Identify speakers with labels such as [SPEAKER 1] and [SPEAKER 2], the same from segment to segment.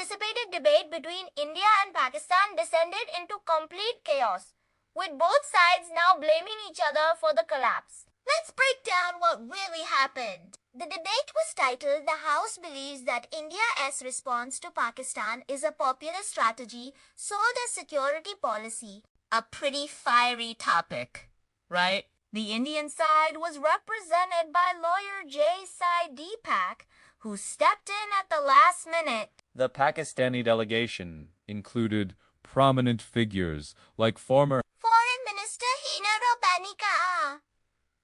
[SPEAKER 1] anticipated debate between India and Pakistan descended into complete chaos, with both sides now blaming each other for the collapse. Let's break down what really happened. The debate was titled, "The House Believes that India's response to Pakistan is a popular strategy sold as security policy." A pretty fiery topic, right? The Indian side was represented by lawyer Disarray, who stepped in at the last minute.
[SPEAKER 2] The Pakistani delegation included prominent figures like former
[SPEAKER 1] Foreign Minister Hina Robanika.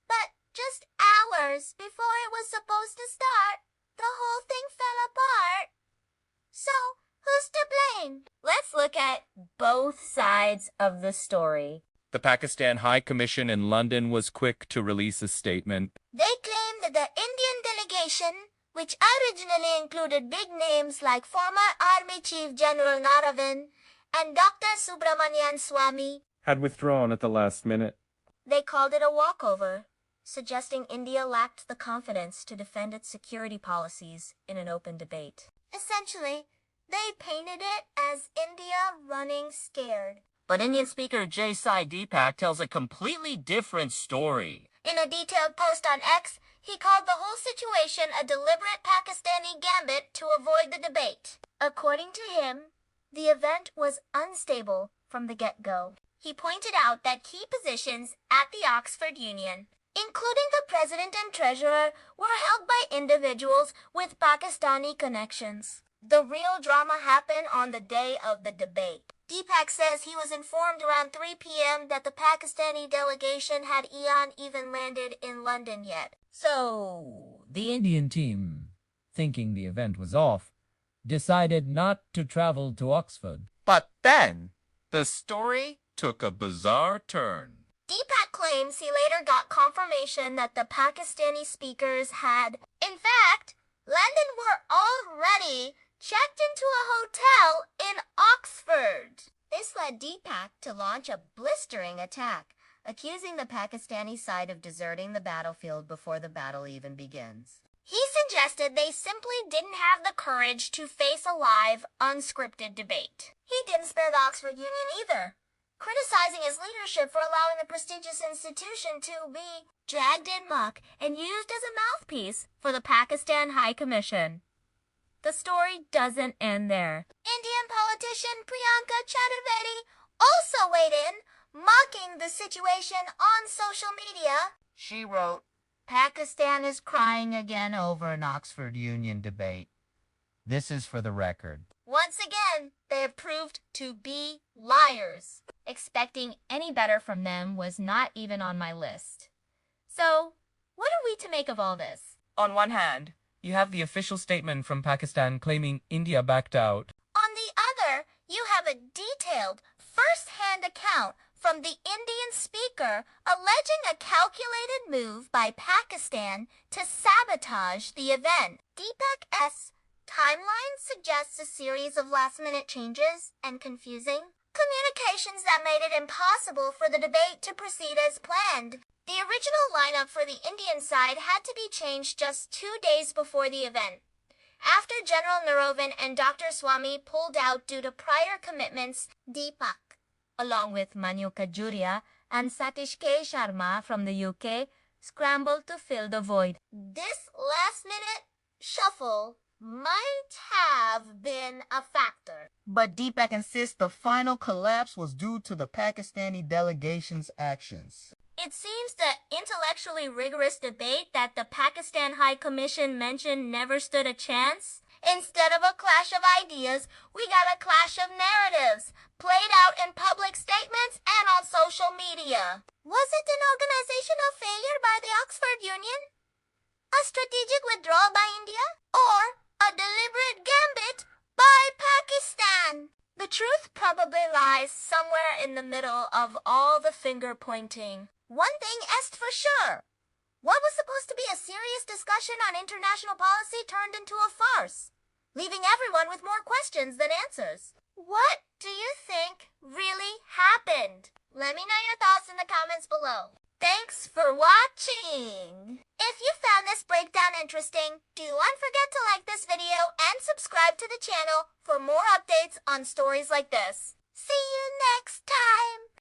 [SPEAKER 1] But just hours before it was supposed to start, the whole thing fell apart. So, who's to blame? Let's look at both sides of the story.
[SPEAKER 2] The Pakistan High Commission in London was quick to release a statement.
[SPEAKER 1] They claimed that the Indian delegation, which originally included big names like former Army Chief General Naravan and Dr. Subramanian Swamy,
[SPEAKER 2] had withdrawn at the last minute.
[SPEAKER 1] They called it a walkover, suggesting India lacked the confidence to defend its security policies in an open debate. Essentially, they painted it as India running scared.
[SPEAKER 3] But Indian Speaker Disarray tells a completely different story.
[SPEAKER 1] In a detailed post on X, he called the whole situation a deliberate Pakistani gambit to avoid the debate. According to him, the event was unstable from the get-go. He pointed out that key positions at the Oxford Union, including the president and treasurer, were held by individuals with Pakistani connections. The real drama happened on the day of the debate. Deepak says he was informed around 3 p.m. that the Pakistani delegation had even landed in London yet.
[SPEAKER 4] So, the Indian team, thinking the event was off, decided not to travel to Oxford.
[SPEAKER 2] But then, the story took a bizarre turn.
[SPEAKER 1] Deepak claims he later got confirmation that the Pakistani speakers had, in fact, London were already checked into a hotel in Oxford. This led Deepak to launch a blistering attack, accusing the Pakistani side of deserting the battlefield before the battle even begins. He suggested they simply didn't have the courage to face a live, unscripted debate. He didn't spare the Oxford Union either, criticizing his leadership for allowing the prestigious institution to be dragged in muck and used as a mouthpiece for the Pakistan High Commission. The story doesn't end there. Indian politician Priyanka Chaturvedi also weighed in, mocking the situation on social media.
[SPEAKER 3] She wrote, "Pakistan is crying again over an Oxford Union debate. This is for the record."
[SPEAKER 1] Once again, they have proved to be liars. Expecting any better from them was not even on my list. So, what are we to make of all this?
[SPEAKER 2] On one hand, you have the official statement from Pakistan claiming India backed out.
[SPEAKER 1] On the other, you have a detailed, first-hand account from the Indian speaker alleging a calculated move by Pakistan to sabotage the event. Deepak's timeline suggests a series of last-minute changes and confusing communications that made it impossible for the debate to proceed as planned. The original lineup for the Indian side had to be changed just 2 days before the event, after General Naravan and Dr. Swamy pulled out due to prior commitments. Deepak, along with Manu Kajuria and Satish K. Sharma from the UK, scrambled to fill the void. This last-minute shuffle might have been a factor.
[SPEAKER 3] But Deepak insists the final collapse was due to the Pakistani delegation's actions.
[SPEAKER 1] It seems the intellectually rigorous debate that the Pakistan High Commission mentioned never stood a chance. Instead of a clash of ideas, we got a clash of narratives, played out in public statements and on social media. Was it an organizational failure by the Oxford Union? A strategic withdrawal by India? Or a deliberate gambit by Pakistan? The truth probably lies somewhere in the middle of all the finger-pointing. One thing is for sure. What was supposed to be a serious discussion on international policy turned into a farce, leaving everyone with more questions than answers. What do you think really happened? Let me know your thoughts in the comments below. Thanks for watching! If you found this breakdown interesting, do not forget to like this video and subscribe to the channel for more updates on stories like this. See you next time!